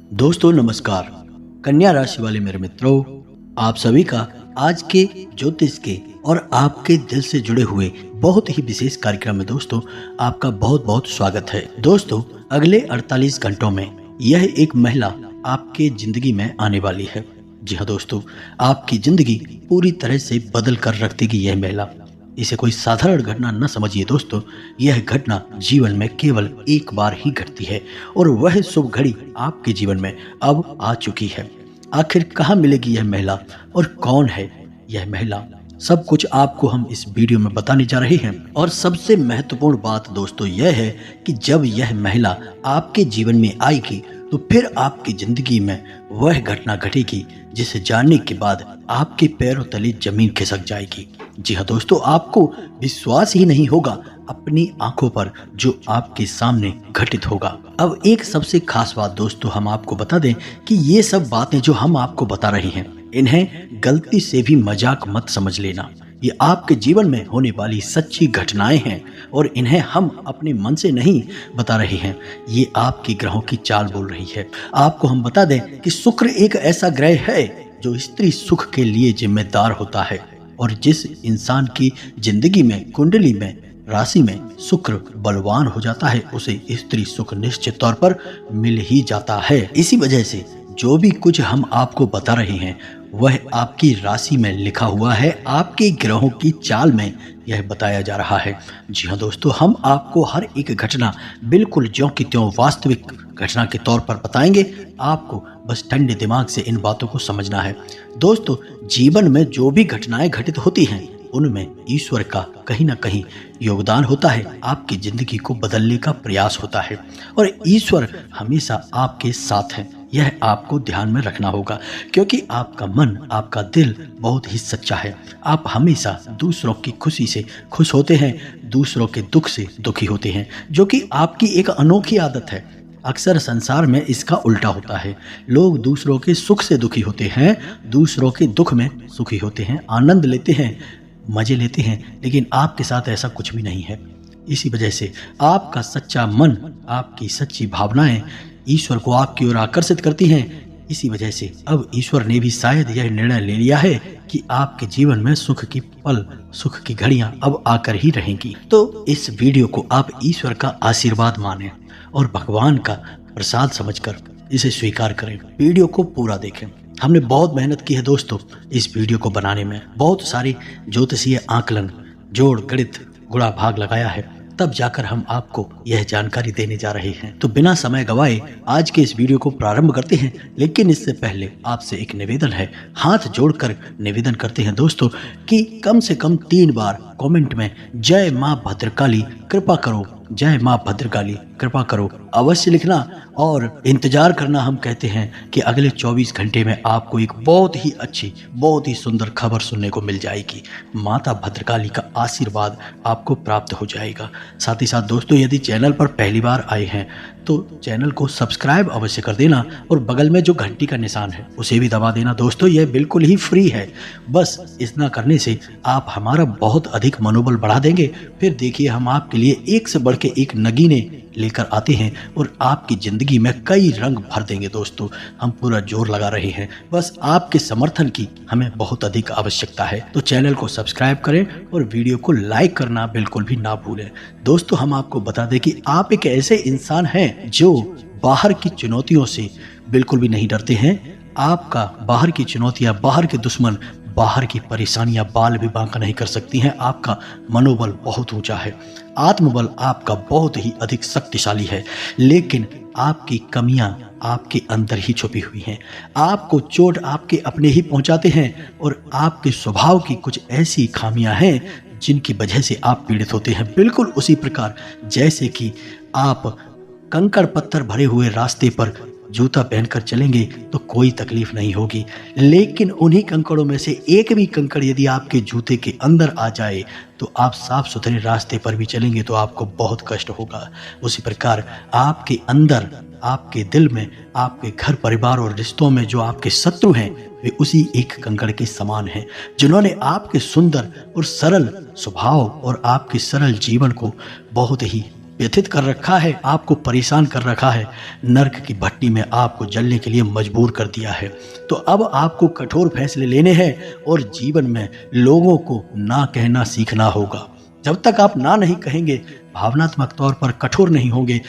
दोस्तों नमस्कार। कन्या राशि वाले मेरे मित्रों, आप सभी का आज के ज्योतिष के और आपके दिल से जुड़े हुए बहुत ही विशेष कार्यक्रम में दोस्तों आपका बहुत बहुत स्वागत है। दोस्तों, अगले 48 घंटों में यह एक महिला आपके जिंदगी में आने वाली है। जी हाँ दोस्तों, आपकी जिंदगी पूरी तरह से बदल कर रख देगी यह महिला। इसे कोई साधारण घटना न समझिए दोस्तों, यह घटना जीवन में केवल एक बार ही घटती है और वह शुभ घड़ी आपके जीवन में अब आ चुकी है। आखिर कहाँ मिलेगी यह महिला और कौन है यह महिला, सब कुछ आपको हम इस वीडियो में बताने जा रहे हैं। और सबसे महत्वपूर्ण बात दोस्तों यह है कि जब यह महिला आपके जीवन में आएगी तो फिर आपकी जिंदगी में वह घटना घटेगी जिसे जानने के बाद आपके पैरों तले जमीन खिसक जाएगी। जी हाँ दोस्तों, आपको विश्वास ही नहीं होगा अपनी आंखों पर जो आपके सामने घटित होगा। अब एक सबसे खास बात दोस्तों हम आपको बता दें कि ये सब बातें जो हम आपको बता रहे हैं, इन्हें गलती से भी मजाक मत समझ लेना। ये आपके जीवन में होने वाली सच्ची घटनाएं हैं और इन्हें हम अपने मन से नहीं बता रहे हैं। ये आपके ग्रहों की चाल बोल रही है। आपको हम बता दें कि शुक्र एक ऐसा ग्रह है जो स्त्री सुख के लिए जिम्मेदार होता है और जिस इंसान की जिंदगी में, कुंडली में, राशि में शुक्र बलवान हो जाता है उसे स्त्री सुख निश्चित तौर पर मिल ही जाता है। इसी वजह से जो भी कुछ हम आपको बता रहे हैं वह आपकी राशि में लिखा हुआ है, आपके ग्रहों की चाल में यह बताया जा रहा है। जी हाँ दोस्तों, हम आपको हर एक घटना बिल्कुल ज्यों की त्यों वास्तविक घटना के तौर पर बताएंगे। आपको बस ठंडे दिमाग से इन बातों को समझना है। दोस्तों, जीवन में जो भी घटनाएं घटित होती हैं उनमें ईश्वर का कहीं ना कहीं योगदान होता है। आपकी जिंदगी को बदलने का प्रयास होता है और ईश्वर हमेशा आपके साथ है। यह आपको ध्यान में रखना होगा क्योंकि आपका मन, आपका दिल बहुत ही सच्चा है। आप हमेशा दूसरों की खुशी से खुश होते हैं, दूसरों के दुख से दुखी होते हैं, जो कि आपकी एक अनोखी आदत है। अक्सर संसार में इसका उल्टा होता है। लोग दूसरों के सुख से दुखी होते हैं, दूसरों के दुख में सुखी होते हैं, आनंद लेते हैं, मजे लेते हैं, लेकिन आपके साथ ऐसा कुछ भी नहीं है। इसी वजह से आपका सच्चा मन, आपकी सच्ची भावनाएं ईश्वर को आपकी ओर आकर्षित करती हैं। इसी वजह से अब ईश्वर ने भी शायद यह निर्णय ले लिया है कि आपके जीवन में सुख की पल, सुख की घड़ियां अब आकर ही रहेंगी। तो इस वीडियो को आप ईश्वर का आशीर्वाद मानें और भगवान का प्रसाद समझकर इसे स्वीकार करें। वीडियो को पूरा देखें। हमने बहुत मेहनत की है दोस्तों इस वीडियो को बनाने में। बहुत सारे ज्योतिषीय आकलन, जोड़, गणित, गुणा भाग लगाया है, तब जाकर हम आपको यह जानकारी देने जा रहे हैं। तो बिना समय गवाए आज के इस वीडियो को प्रारंभ करते हैं। लेकिन इससे पहले आपसे एक निवेदन है, हाथ जोड़कर निवेदन करते हैं दोस्तों कि कम से कम 3 बार कमेंट में जय मां भद्रकाली कृपा करो, जय मां भद्रकाली कृपा करो अवश्य लिखना और इंतजार करना। हम कहते हैं कि अगले 24 घंटे में आपको एक बहुत ही अच्छी, बहुत ही सुंदर खबर सुनने को मिल जाएगी। माता भद्रकाली का आशीर्वाद आपको प्राप्त हो जाएगा। साथ ही साथ दोस्तों, यदि चैनल पर पहली बार आए हैं तो चैनल को सब्सक्राइब अवश्य कर देना और बगल में जो घंटी का निशान है उसे भी दबा देना। दोस्तों, यह बिल्कुल ही फ्री है। बस इतना करने से आप हमारा बहुत अधिक मनोबल बढ़ा देंगे। फिर देखिए, हम आपके लिए एक से बढ़ के एक नगीने लेकर आते हैं और आपकी जिंदगी में कई रंग भर देंगे। दोस्तों, हम पूरा जोर लगा रहे हैं। बस आपके समर्थन की हमें बहुत अधिक आवश्यकता है। तो चैनल को सब्सक्राइब करें और वीडियो को लाइक करना बिल्कुल भी ना भूलें। दोस्तों, हम आपको बता दें कि आप एक ऐसे इंसान हैं जो बाहर की चुनौतियों से बिल्कुल भी नहीं डरते हैं। आपका बाहर की चुनौतियां, बाहर के दुश्मन, बाहर की परेशानियां बाल भी बांका नहीं कर सकती हैं। आपका मनोबल बहुत ऊंचा है, आत्मबल आपका बहुत ही अधिक शक्तिशाली है, लेकिन आपकी कमियां आपके अंदर ही छुपी हुई हैं। आपको चोट आपके अपने ही पहुंचाते हैं और आपके स्वभाव की कुछ ऐसी खामियां हैं जिनकी वजह से आप पीड़ित होते हैं। बिल्कुल उसी प्रकार जैसे कि आप कंकड़ पत्थर भरे हुए रास्ते पर जूता पहनकर चलेंगे तो कोई तकलीफ नहीं होगी, लेकिन उन्हीं कंकड़ों में से एक भी कंकड़ यदि आपके जूते के अंदर आ जाए तो आप साफ सुथरे रास्ते पर भी चलेंगे तो आपको बहुत कष्ट होगा। उसी प्रकार आपके अंदर, आपके दिल में, आपके घर परिवार और रिश्तों में जो आपके शत्रु हैं वे उसी एक कंकड़ के समान हैं, जिन्होंने आपके सुंदर और सरल स्वभाव और आपके सरल जीवन को बहुत ही व्यथित कर रखा है, आपको परेशान कर रखा है, नर्क की भट्टी में आपको जलने के लिए मजबूर कर दिया है। तो अब आपको कठोर फैसले लेने हैं और जीवन में लोगों को ना कहना सीखना होगा। जब तक आप ना नहीं कहेंगे, भावनात्मक तौर पर कठोर नहीं होंगे,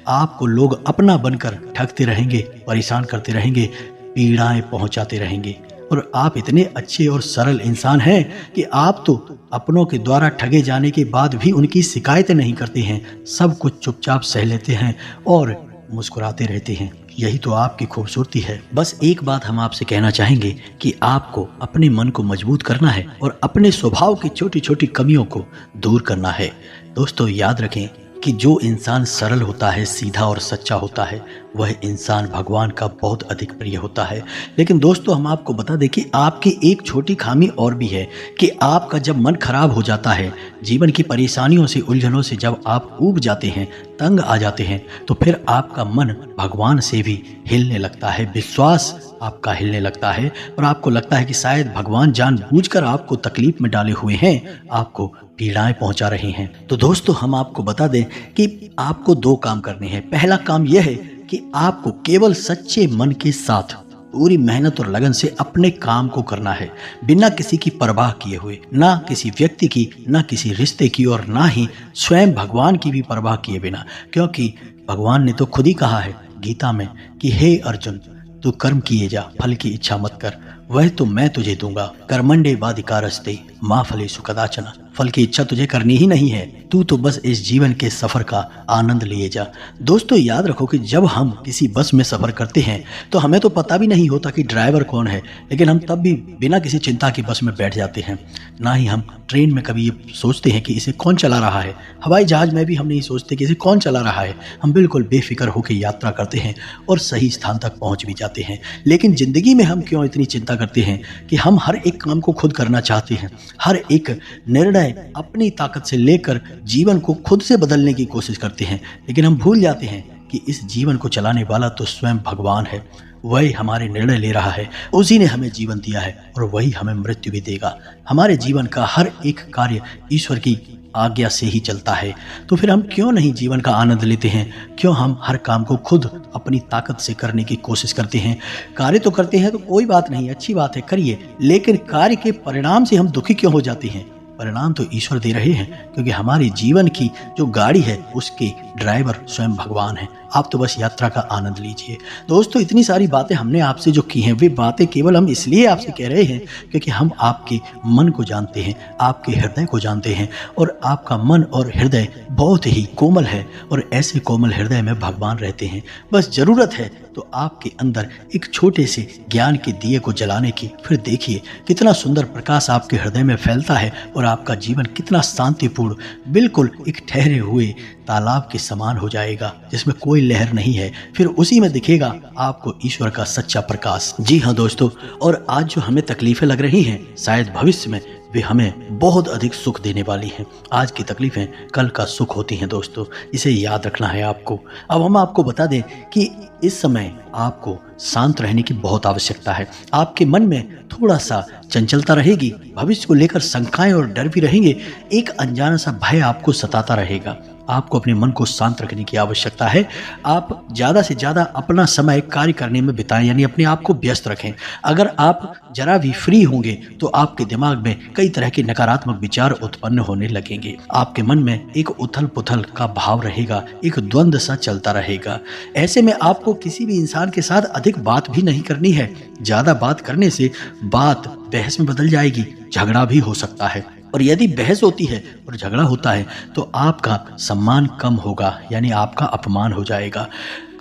आपको लोग अपना बनकर ठगते रहेंगे, परेशान करते रहेंगे, पीड़ाएं पहुंचाते रहेंगे। और आप इतने अच्छे और सरल इंसान हैं कि आप तो अपनों के द्वारा ठगे जाने के बाद भी उनकी शिकायतें नहीं करते हैं, सब कुछ चुपचाप सह लेते हैं और मुस्कुराते रहते हैं। यही तो आपकी खूबसूरती है। बस एक बात हम आपसे कहना चाहेंगे कि आपको अपने मन को मजबूत करना है और अपने स्वभाव की छोटी छोटी कमियों को दूर करना है। दोस्तों याद रखें कि जो इंसान सरल होता है, सीधा और सच्चा होता है, वह इंसान भगवान का बहुत अधिक प्रिय होता है। लेकिन दोस्तों हम आपको बता दें कि आपकी एक छोटी खामी और भी है कि आपका जब मन खराब हो जाता है, जीवन की परेशानियों से, उलझनों से जब आप ऊब जाते हैं, तंग आ जाते हैं, तो फिर आपका मन भगवान से भी हिलने लगता है, विश्वास आपका हिलने लगता है और आपको लगता है कि शायद भगवान जानबूझकर आपको तकलीफ में डाले हुए हैं, आपको पीड़ाएं पहुंचा रहे हैं। तो दोस्तों हम आपको बता दें कि आपको 2 काम करने हैं। पहला काम यह है कि आपको केवल सच्चे मन के साथ पूरी मेहनत और लगन से अपने काम को करना है, बिना किसी की परवाह किए हुए, ना किसी व्यक्ति की, ना किसी रिश्ते की और ना ही स्वयं भगवान की भी परवाह किए बिना। क्योंकि भगवान ने तो खुद ही कहा है गीता में कि हे अर्जुन, तू कर्म किए जा, फल की इच्छा मत कर, वह तो मैं तुझे दूंगा। कर्मण्डे वाधिकारस्ते मां फलेषु कदाचन। फल की इच्छा तुझे करनी ही नहीं है, तू तो बस इस जीवन के सफर का आनंद लिए जा। दोस्तों याद रखो कि जब हम किसी बस में सफर करते हैं तो हमें तो पता भी नहीं होता कि ड्राइवर कौन है, लेकिन हम तब भी बिना किसी चिंता की बस में बैठ जाते हैं। ना ही हम ट्रेन में कभी ये सोचते हैं कि इसे कौन चला रहा है, हवाई जहाज में भी हम नहीं सोचते कि इसे कौन चला रहा है। हम बिल्कुल बेफिक्र होकर यात्रा करते हैं और सही स्थान तक पहुंच भी जाते हैं। लेकिन जिंदगी में हम क्यों इतनी चिंता करते हैं कि हम हर एक काम को खुद करना चाहते हैं, हर एक निर्णय अपनी ताकत से लेकर जीवन को खुद से बदलने की कोशिश करते हैं। लेकिन हम भूल जाते हैं कि इस जीवन को चलाने वाला तो स्वयं भगवान है, वही हमारे निर्णय ले रहा है, उसी ने हमें जीवन दिया है और वही हमें मृत्यु भी देगा। हमारे जीवन का हर एक कार्य ईश्वर की आज्ञा से ही चलता है। तो फिर हम क्यों नहीं जीवन का आनंद लेते हैं? क्यों हम हर काम को खुद अपनी ताकत से करने की कोशिश करते हैं? कार्य तो करते हैं तो कोई बात नहीं, अच्छी बात है, करिए, लेकिन कार्य के परिणाम से हम दुखी क्यों हो जाते हैं? परिणाम तो ईश्वर दे रहे हैं, क्योंकि हमारे जीवन की जो गाड़ी है उसके ड्राइवर स्वयं भगवान है। आप तो बस यात्रा का आनंद लीजिए। दोस्तों इतनी सारी बातें हमने आपसे जो की हैं, वे बातें केवल हम इसलिए आपसे कह रहे हैं क्योंकि हम आपके मन को जानते हैं, आपके हृदय को जानते हैं और आपका मन और हृदय बहुत ही कोमल है और ऐसे कोमल हृदय में भगवान रहते हैं। बस ज़रूरत है तो आपके अंदर एक छोटे से ज्ञान के दिए को जलाने की। फिर देखिए कितना सुंदर प्रकाश आपके हृदय में फैलता है और आपका जीवन कितना शांतिपूर्ण, बिल्कुल एक ठहरे हुए तालाब के समान हो जाएगा जिसमें कोई लहर नहीं है। फिर उसी में दिखेगा आपको ईश्वर का सच्चा प्रकाश। जी हाँ दोस्तों, और आज जो हमें तकलीफें लग रही हैं, शायद भविष्य में वे हमें बहुत अधिक सुख देने वाली हैं। आज की तकलीफें कल का सुख होती हैं दोस्तों, इसे याद रखना है आपको। अब हम आपको बता दें कि इस समय आपको शांत रहने की बहुत आवश्यकता है। आपके मन में थोड़ा सा चंचलता रहेगी, भविष्य को लेकर शंकाएं और डर भी रहेंगे, एक अनजाना सा भय आपको सताता रहेगा। आपको अपने मन को शांत रखने की आवश्यकता है। आप ज़्यादा से ज़्यादा अपना समय कार्य करने में बिताएं, यानी अपने आप को व्यस्त रखें। अगर आप जरा भी फ्री होंगे तो आपके दिमाग में कई तरह के नकारात्मक विचार उत्पन्न होने लगेंगे। आपके मन में एक उथल पुथल का भाव रहेगा, एक द्वंद्व सा चलता रहेगा। ऐसे में आपको किसी भी इंसान के साथ अधिक बात भी नहीं करनी है। ज़्यादा बात करने से बात बहस में बदल जाएगी, झगड़ा भी हो सकता है। और यदि बहस होती है और झगड़ा होता है तो आपका सम्मान कम होगा, यानी आपका अपमान हो जाएगा।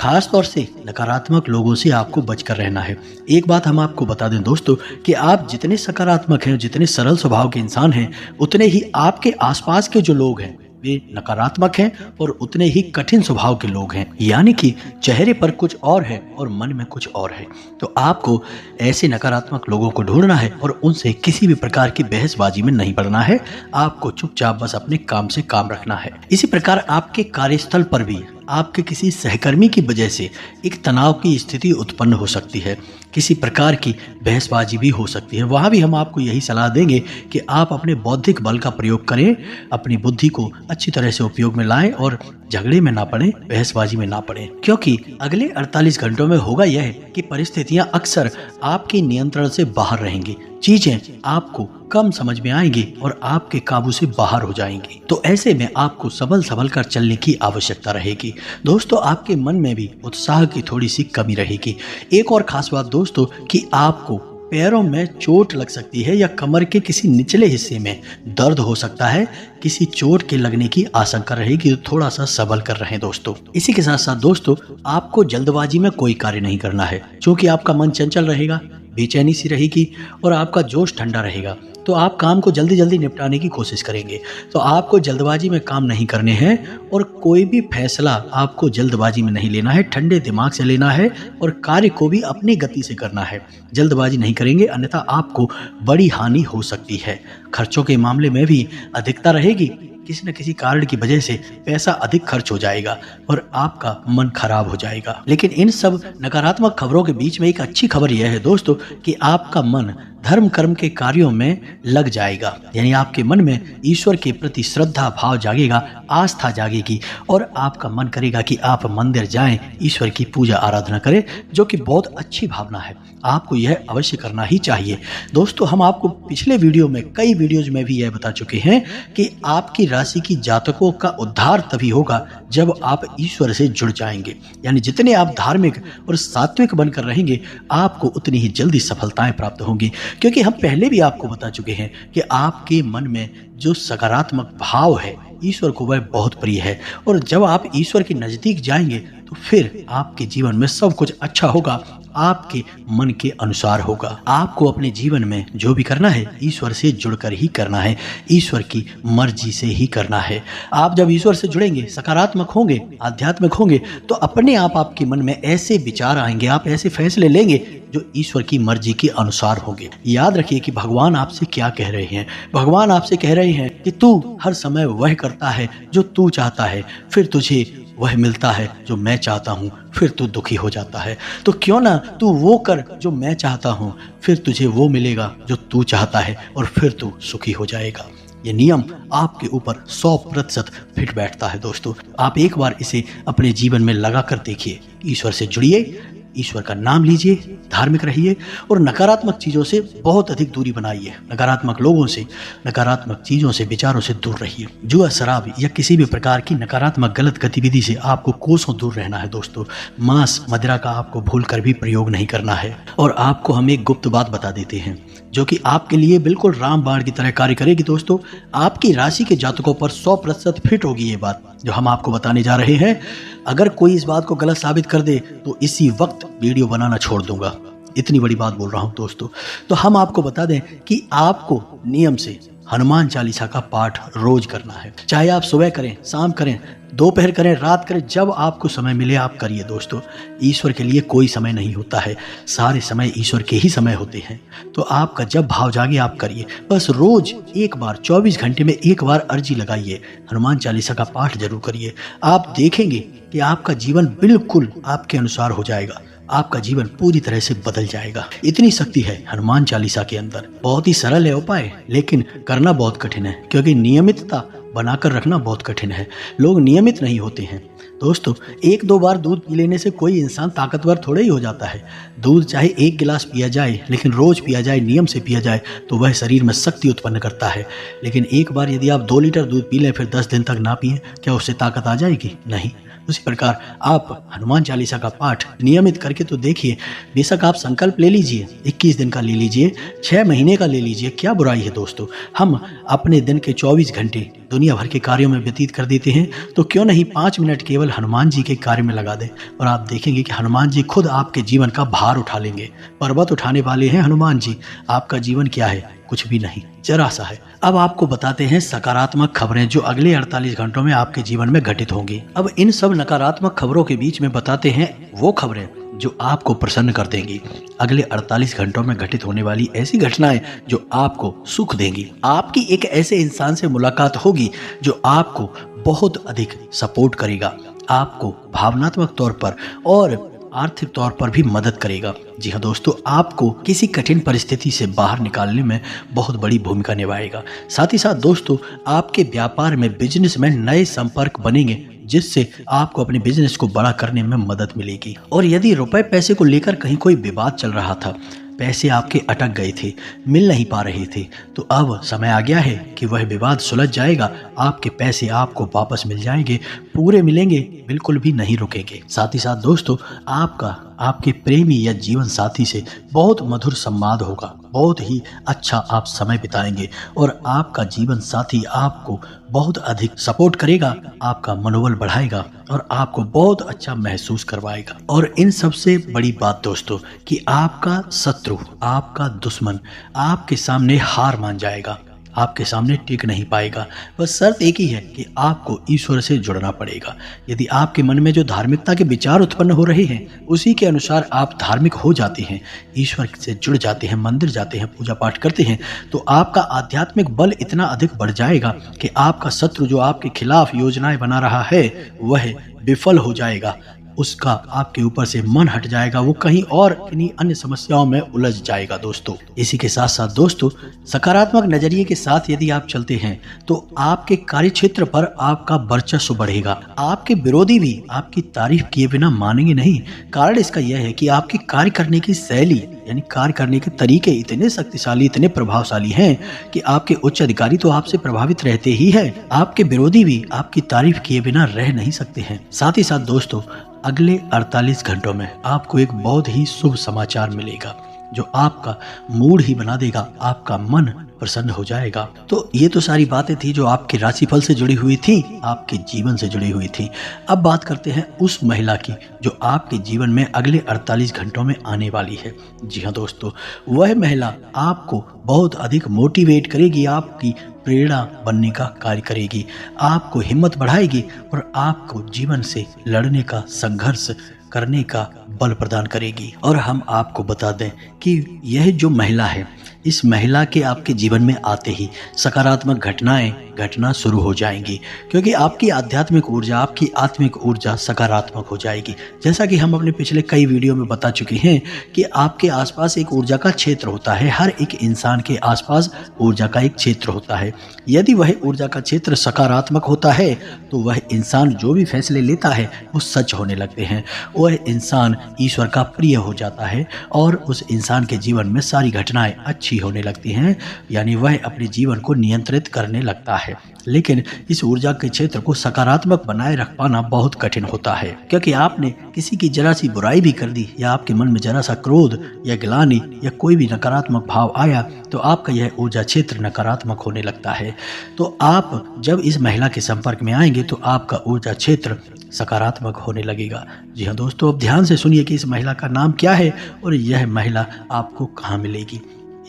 खास तौर से नकारात्मक लोगों से आपको बचकर रहना है। एक बात हम आपको बता दें दोस्तों कि आप जितने सकारात्मक हैं, जितने सरल स्वभाव के इंसान हैं, उतने ही आपके आसपास के जो लोग हैं वे नकारात्मक हैं और उतने ही कठिन स्वभाव के लोग हैं। यानी कि चेहरे पर कुछ और है और मन में कुछ और है। तो आपको ऐसे नकारात्मक लोगों को ढूंढना है और उनसे किसी भी प्रकार की बहसबाजी में नहीं पड़ना है। आपको चुपचाप बस अपने काम से काम रखना है। इसी प्रकार आपके कार्यस्थल पर भी आपके किसी सहकर्मी की वजह से एक तनाव की स्थिति उत्पन्न हो सकती है, किसी प्रकार की बहसबाजी भी हो सकती है। वहाँ भी हम आपको यही सलाह देंगे कि आप अपने बौद्धिक बल का प्रयोग करें, अपनी बुद्धि को अच्छी तरह से उपयोग में लाएं और झगड़े में ना पड़े, बहसबाजी में ना पड़े, क्योंकि अगले 48 घंटों में होगा यह कि परिस्थितियां अक्सर आपके नियंत्रण से बाहर रहेंगी, चीजें आपको कम समझ में आएंगी और आपके काबू से बाहर हो जाएंगी। तो ऐसे में आपको संभल कर चलने की आवश्यकता रहेगी। दोस्तों, आपके मन में भी उत्साह की थोड़ी सी कमी रहेगी। एक और खास बात दोस्तों कि आपको पैरों में चोट लग सकती है या कमर के किसी निचले हिस्से में दर्द हो सकता है, किसी चोट के लगने की आशंका रहेगी, तो थोड़ा सा संभल कर रहें दोस्तों। इसी के साथ साथ दोस्तों, आपको जल्दबाजी में कोई कार्य नहीं करना है, क्योंकि आपका मन चंचल रहेगा, बेचैनी सी रहेगी और आपका जोश ठंडा रहेगा, तो आप काम को जल्दी जल्दी निपटाने की कोशिश करेंगे। तो आपको जल्दबाजी में काम नहीं करने हैं और कोई भी फैसला आपको जल्दबाजी में नहीं लेना है, ठंडे दिमाग से लेना है और कार्य को भी अपनी गति से करना है। जल्दबाजी नहीं करेंगे, अन्यथा आपको बड़ी हानि हो सकती है। खर्चों के मामले में भी अधिकता रहेगी, किसी न किसी कारण की वजह से पैसा अधिक खर्च हो जाएगा और आपका मन खराब हो जाएगा। लेकिन इन सब नकारात्मक खबरों के बीच में एक अच्छी खबर यह है दोस्तों कि आपका मन धर्म कर्म के कार्यों में लग जाएगा, यानी आपके मन में ईश्वर के प्रति श्रद्धा भाव जागेगा, आस्था जागेगी और आपका मन करेगा कि आप मंदिर जाएं, ईश्वर की पूजा आराधना करें, जो कि बहुत अच्छी भावना है। आपको यह अवश्य करना ही चाहिए। दोस्तों, हम आपको पिछले वीडियो में, कई वीडियोज में भी यह बता चुके हैं कि आपकी राशि की जातकों का उद्धार तभी होगा जब आप ईश्वर से जुड़ जाएंगे। यानी जितने आप धार्मिक और सात्विक बनकर रहेंगे, आपको उतनी ही जल्दी सफलताएं प्राप्त होंगी, क्योंकि हम पहले भी आपको बता चुके हैं कि आपके मन में जो सकारात्मक भाव है ईश्वर को वह बहुत प्रिय है और जब आप ईश्वर के नजदीक जाएंगे तो फिर आपके जीवन में सब कुछ अच्छा होगा, आपके मन के अनुसार होगा। आपको अपने जीवन में जो भी करना है ईश्वर से जुड़कर ही करना है, ईश्वर की मर्जी से ही करना है। आप जब ईश्वर से जुड़ेंगे, सकारात्मक होंगे, आध्यात्मिक होंगे, तो अपने आप आपके मन में ऐसे विचार आएंगे, आप ऐसे फैसले लेंगे जो ईश्वर की मर्जी के अनुसार होंगे। याद रखिए कि भगवान आपसे क्या कह रहे हैं। भगवान आपसे कह रहे हैं कि तू हर समय वह करता है जो तू चाहता है, फिर तुझे वह मिलता है जो मैं चाहता हूँ, फिर तू दुखी हो जाता है। तो क्यों ना तू वो कर जो मैं चाहता हूँ, फिर तुझे वो मिलेगा जो तू चाहता है और फिर तू सुखी हो जाएगा। ये नियम आपके ऊपर 100% फिट बैठता है दोस्तों। आप एक बार इसे अपने जीवन में लगा कर देखिए। ईश्वर से जुड़िए, ईश्वर का नाम लीजिए, धार्मिक रहिए और नकारात्मक चीज़ों से बहुत अधिक दूरी बनाइए। नकारात्मक लोगों से, नकारात्मक चीज़ों से, विचारों से दूर रहिए। जुआ, शराब या किसी भी प्रकार की नकारात्मक गलत गतिविधि से आपको कोसों दूर रहना है दोस्तों। मांस, मदिरा का आपको भूल कर भी प्रयोग नहीं करना है। और आपको हम एक गुप्त बात बता देते हैं जो कि आपके लिए बिल्कुल रामबाण की तरह कार्य करेगी दोस्तों। आपकी राशि के जातकों पर 100% फिट होगी ये बात जो हम आपको बताने जा रहे हैं। अगर कोई इस बात को गलत साबित कर दे तो इसी वक्त वीडियो बनाना छोड़ दूंगा। इतनी बड़ी बात बोल रहा हूं दोस्तों। तो हम आपको बता दें कि आपको नियम से हनुमान चालीसा का पाठ रोज करना है। चाहे आप सुबह करें, शाम करें, दोपहर करें, रात करें, जब आपको समय मिले आप करिए दोस्तों। ईश्वर के लिए कोई समय नहीं होता है, सारे समय ईश्वर के ही समय होते हैं। तो आपका जब भाव जागे आप करिए। बस रोज एक बार, 24 घंटे में एक बार अर्जी लगाइए, हनुमान चालीसा का पाठ जरूर करिए। आप देखेंगे कि आपका जीवन बिल्कुल आपके अनुसार हो जाएगा, आपका जीवन पूरी तरह से बदल जाएगा। इतनी शक्ति है हनुमान चालीसा के अंदर। बहुत ही सरल है उपाय, लेकिन करना बहुत कठिन है, क्योंकि नियमितता बनाकर रखना बहुत कठिन है। लोग नियमित नहीं होते हैं दोस्तों। 1-2 बार दूध पी लेने से कोई इंसान ताकतवर थोड़े ही हो जाता है। दूध चाहे 1 गिलास पिया जाए, लेकिन रोज पिया जाए, नियम से पिया जाए, तो वह शरीर में शक्ति उत्पन्न करता है। लेकिन एक बार यदि आप 2 लीटर दूध पी लें फिर 10 दिन तक ना पिए, क्या उससे ताकत आ जाएगी? नहीं। उसी प्रकार आप हनुमान चालीसा का पाठ नियमित करके तो देखिए। बेशक आप संकल्प ले लीजिए, 21 दिन का ले लीजिए, 6 महीने का ले लीजिए, क्या बुराई है दोस्तों। हम अपने दिन के 24 घंटे दुनिया भर के कार्यों में व्यतीत कर देते हैं, तो क्यों नहीं 5 मिनट केवल हनुमान जी के कार्य में लगा दें और आप देखेंगे कि हनुमान जी खुद आपके जीवन का भार उठा लेंगे। पर्वत उठाने वाले हैं हनुमान जी। आपका जीवन क्या है? कुछ भी नहीं, जरा सा है। अब आपको बताते हैं सकारात्मक खबरें जो अगले 48 घंटों में आपके जीवन में घटित होंगी। अब इन सब नकारात्मक खबरों के बीच में बताते हैं वो खबरें जो आपको प्रसन्न कर देंगी। अगले 48 घंटों में घटित होने वाली ऐसी घटनाएं जो आपको सुख देंगी। आपकी एक ऐसे इंसान से मुलाकात होगी जो आपको बहुत अधिक सपोर्ट करेगा, आपको भावनात्मक तौर पर और आर्थिक तौर पर भी मदद करेगा। जी हाँ दोस्तों, आपको किसी कठिन परिस्थिति से बाहर निकालने में बहुत बड़ी भूमिका निभाएगा। साथ ही साथ दोस्तों, आपके व्यापार में बिजनेस में नए संपर्क बनेंगे, जिससे आपको अपने बिजनेस को बड़ा करने में मदद मिलेगी। और यदि रुपए पैसे को लेकर कहीं कोई विवाद चल रहा था, पैसे आपके अटक गए थे, मिल नहीं पा रहे थे, तो अब समय आ गया है कि वह विवाद सुलझ जाएगा। आपके पैसे आपको वापस मिल जाएंगे, पूरे मिलेंगे, बिल्कुल भी नहीं रुकेंगे। साथ ही साथ दोस्तों, आपका आपके प्रेमी या जीवन साथी से बहुत मधुर संवाद होगा, बहुत ही अच्छा आप समय बिताएंगे और आपका जीवन साथी आपको बहुत अधिक सपोर्ट करेगा, आपका मनोबल बढ़ाएगा और आपको बहुत अच्छा महसूस करवाएगा। और इन सबसे बड़ी बात दोस्तों कि आपका शत्रु, आपका दुश्मन आपके सामने हार मान जाएगा, आपके सामने टिक नहीं पाएगा। बस शर्त एक ही है कि आपको ईश्वर से जुड़ना पड़ेगा। यदि आपके मन में जो धार्मिकता के विचार उत्पन्न हो रहे हैं, उसी के अनुसार आप धार्मिक हो जाते हैं, ईश्वर से जुड़ जाते हैं, मंदिर जाते हैं, पूजा पाठ करते हैं, तो आपका आध्यात्मिक बल इतना अधिक बढ़ जाएगा कि आपका शत्रु जो आपके खिलाफ योजनाएं बना रहा है, वह विफल हो जाएगा। उसका आपके ऊपर से मन हट जाएगा, वो कहीं और किन्हीं अन्य समस्याओं में उलझ जाएगा दोस्तों। इसी के साथ साथ दोस्तों, सकारात्मक नजरिए के साथ यदि आप चलते हैं तो आपके कार्य क्षेत्र पर आपका वर्चस्व बढ़ेगा। आपके विरोधी भी आपकी तारीफ किए बिना मानेंगे नहीं। कारण इसका यह है कि आपकी कार्य करने की शैली यानी कार्य करने के तरीके इतने शक्तिशाली, इतने प्रभावशाली हैं कि आपके उच्च अधिकारी तो आपसे प्रभावित रहते ही हैं, आपके विरोधी भी आपकी तारीफ किए बिना रह नहीं सकते हैं। साथ ही साथ दोस्तों, अगले 48 घंटों में आपको एक बहुत ही शुभ समाचार मिलेगा जो आपका मूड ही बना देगा, आपका मन प्रसन्न हो जाएगा। तो ये तो सारी बातें थी जो आपके राशिफल से जुड़ी हुई थी, आपके जीवन से जुड़ी हुई थी। अब बात करते हैं उस महिला की जो आपके जीवन में अगले 48 घंटों में आने वाली है। जी हाँ दोस्तों, वह महिला आपको बहुत अधिक मोटिवेट करेगी, आपकी प्रेरणा बनने का कार्य करेगी, आपको हिम्मत बढ़ाएगी और आपको जीवन से लड़ने का, संघर्ष करने का बल प्रदान करेगी। और हम आपको बता दें कि यह जो महिला है, इस महिला के आपके जीवन में आते ही सकारात्मक घटनाएं घटना शुरू हो जाएंगी, क्योंकि आपकी आध्यात्मिक ऊर्जा, आपकी आत्मिक ऊर्जा सकारात्मक हो जाएगी। जैसा कि हम अपने पिछले कई वीडियो में बता चुके हैं कि आपके आसपास एक ऊर्जा का क्षेत्र होता है, हर एक इंसान के आसपास ऊर्जा का एक क्षेत्र होता है। यदि वह ऊर्जा का क्षेत्र सकारात्मक होता है तो वह इंसान जो भी फैसले लेता है वो सच होने लगते हैं, वह इंसान ईश्वर का प्रिय हो जाता है और उस इंसान के जीवन में सारी घटनाएं अच्छी होने लगती हैं, यानी वह अपने जीवन को नियंत्रित करने लगता है। लेकिन इस ऊर्जा के क्षेत्र को सकारात्मक बनाए रख पाना बहुत कठिन होता है, क्योंकि आपने किसी की जरा सी बुराई भी कर दी या आपके मन में जरा सा क्रोध या ग्लानि या कोई भी नकारात्मक भाव आया तो आपका यह ऊर्जा क्षेत्र नकारात्मक होने लगता है। तो आप जब इस महिला के संपर्क में आएंगे तो आपका ऊर्जा क्षेत्र सकारात्मक होने लगेगा। जी हाँ दोस्तों, अब ध्यान से सुनिए कि इस महिला का नाम क्या है और यह महिला आपको कहाँ मिलेगी।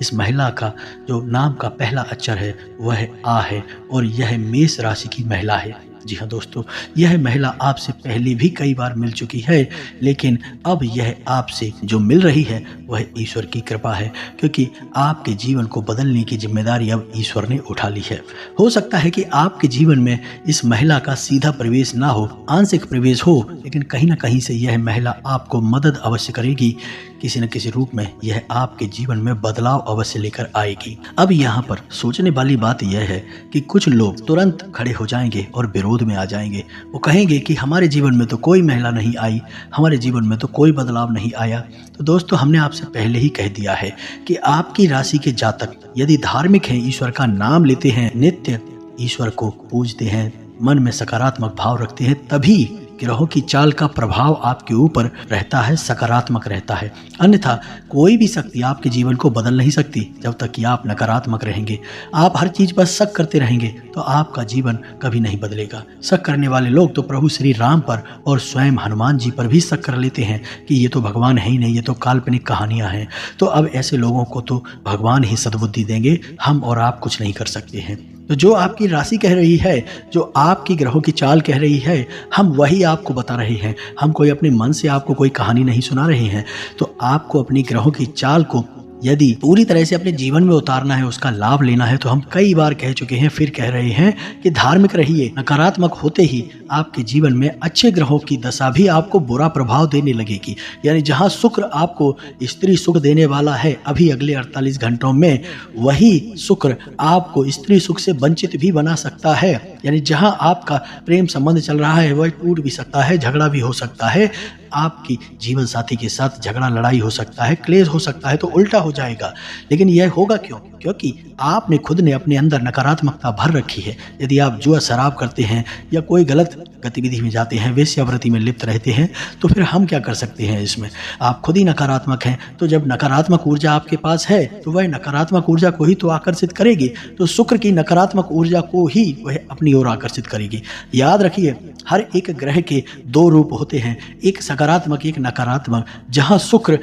इस महिला का जो नाम का पहला अक्षर है वह आ है और यह मेष राशि की महिला है। जी हाँ दोस्तों, यह महिला आपसे पहले भी कई बार मिल चुकी है, लेकिन अब यह आपसे जो मिल रही है वह ईश्वर की कृपा है, क्योंकि आपके जीवन को बदलने की जिम्मेदारी अब ईश्वर ने उठा ली है। हो सकता है कि आपके जीवन में इस महिला का सीधा प्रवेश ना हो, आंशिक प्रवेश हो, लेकिन कहीं ना कहीं से यह महिला आपको मदद अवश्य करेगी। किसी न किसी रूप में यह आपके जीवन में बदलाव अवश्य लेकर आएगी। अब यहाँ पर सोचने वाली बात यह है कि कुछ लोग तुरंत खड़े हो जाएंगे और विरोध में आ जाएंगे। वो कहेंगे कि हमारे जीवन में तो कोई महिला नहीं आई, हमारे जीवन में तो कोई बदलाव नहीं आया। तो दोस्तों, हमने आपसे पहले ही कह दिया है कि आपकी राशि के जातक यदि धार्मिक हैं, ईश्वर का नाम लेते हैं, नित्य ईश्वर को पूजते हैं, मन में सकारात्मक भाव रखते हैं, तभी ग्रहों की चाल का प्रभाव आपके ऊपर रहता है, सकारात्मक रहता है। अन्यथा कोई भी शक्ति आपके जीवन को बदल नहीं सकती जब तक कि आप नकारात्मक रहेंगे। आप हर चीज पर शक करते रहेंगे तो आपका जीवन कभी नहीं बदलेगा। शक करने वाले लोग तो प्रभु श्री राम पर और स्वयं हनुमान जी पर भी शक कर लेते हैं कि ये तो भगवान है ही नहीं, ये तो काल्पनिक कहानियां हैं। तो अब ऐसे लोगों को तो भगवान ही सद्बुद्धि देंगे, हम और आप कुछ नहीं कर सकते हैं। तो जो आपकी राशि कह रही है, जो आपकी ग्रहों की चाल कह रही है, हम वही आपको बता रहे हैं। हम कोई अपने मन से आपको कोई कहानी नहीं सुना रहे हैं। तो आपको अपनी ग्रहों की चाल को यदि पूरी तरह से अपने जीवन में उतारना है, उसका लाभ लेना है, तो हम कई बार कह चुके हैं, फिर कह रहे हैं कि धार्मिक रहिए। नकारात्मक होते ही आपके जीवन में अच्छे ग्रहों की दशा भी आपको बुरा प्रभाव देने लगेगी। यानी जहां शुक्र आपको स्त्री सुख देने वाला है अभी अगले 48 घंटों में, वही शुक्र आपको स्त्री सुख से वंचित भी बना सकता है। यानी जहां आपका प्रेम संबंध चल रहा है वह टूट भी सकता है, झगड़ा भी हो सकता है, आपकी जीवन साथी के साथ झगड़ा लड़ाई हो सकता है, क्लेश हो सकता है, तो उल्टा हो जाएगा। लेकिन यह होगा क्यों? क्योंकि आपने खुद ने अपने अंदर नकारात्मकता भर रखी है। यदि आप जुआ शराब करते हैं या कोई गलत गतिविधि में जाते हैं, वेश्यावृत्ति में लिप्त रहते हैं, तो फिर हम क्या कर सकते हैं इसमें? आप खुद ही नकारात्मक हैं। तो जब नकारात्मक ऊर्जा आपके पास है तो वह नकारात्मक ऊर्जा को ही तो आकर्षित करेगी। तो शुक्र की नकारात्मक ऊर्जा को ही वह अपनी ओर आकर्षित करेगी। याद रखिए, हर एक ग्रह के दो रूप होते हैं, एक सकारात्मक, एक नकारात्मक। जहां शुक्र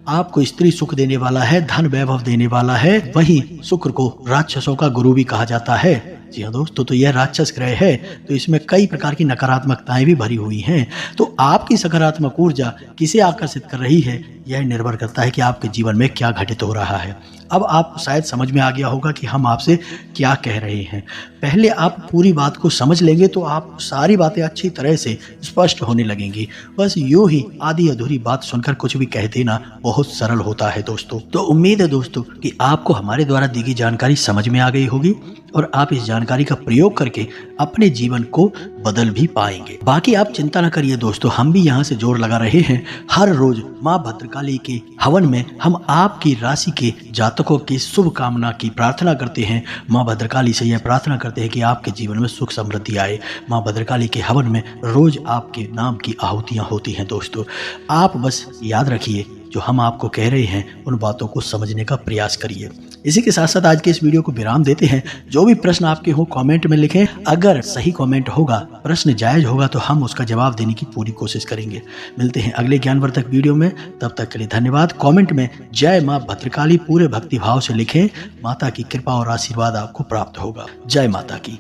आपको स्त्री सुख देने वाला है, धन वैभव देने वाला है, वहीं शुक्र को राक्षसों का गुरु भी कहा जाता है। जी हाँ दोस्तों, तो यह राक्षस ग्रह है, तो इसमें कई प्रकार की नकारात्मकताएं भी भरी हुई हैं। तो आपकी सकारात्मक ऊर्जा किसे आकर्षित कर रही है, यह निर्भर करता है कि आपके जीवन में क्या घटित हो रहा है। अब आपको शायद समझ में आ गया होगा कि हम आपसे क्या कह रहे हैं। पहले आप पूरी बात को समझ लेंगे तो आप सारी बातें अच्छी तरह से स्पष्ट होने लगेंगी। बस यूं ही आधी अधूरी बात सुनकर कुछ भी कह देना बहुत सरल होता है दोस्तों। तो उम्मीद है दोस्तों कि आपको हमारे द्वारा दी गई जानकारी समझ में आ गई होगी और आप इस जानकारी का प्रयोग करके अपने जीवन को बदल भी पाएंगे। बाकी आप चिंता न करिए दोस्तों, हम भी यहाँ से जोर लगा रहे हैं। हर रोज माँ भद्रकाली के हवन में हम आपकी राशि के जातकों की शुभ कामना की प्रार्थना करते हैं। माँ भद्रकाली से यह प्रार्थना करते हैं कि आपके जीवन में सुख समृद्धि आए। माँ भद्रकाली के हवन में रोज आपके नाम की आहुतियाँ होती हैं दोस्तों। आप बस याद रखिए, जो हम आपको कह रहे हैं उन बातों को समझने का प्रयास करिए। इसी के साथ साथ आज के इस वीडियो को विराम देते हैं। जो भी प्रश्न आपके हो कमेंट में लिखें। अगर सही कमेंट होगा, प्रश्न जायज होगा, तो हम उसका जवाब देने की पूरी कोशिश करेंगे। मिलते हैं अगले ज्ञानवर्धक वीडियो में, तब तक के लिए धन्यवाद। कमेंट में जय माँ भद्रकाली पूरे भक्ति भाव से लिखें। माता की कृपा और आशीर्वाद आपको प्राप्त होगा। जय माता की।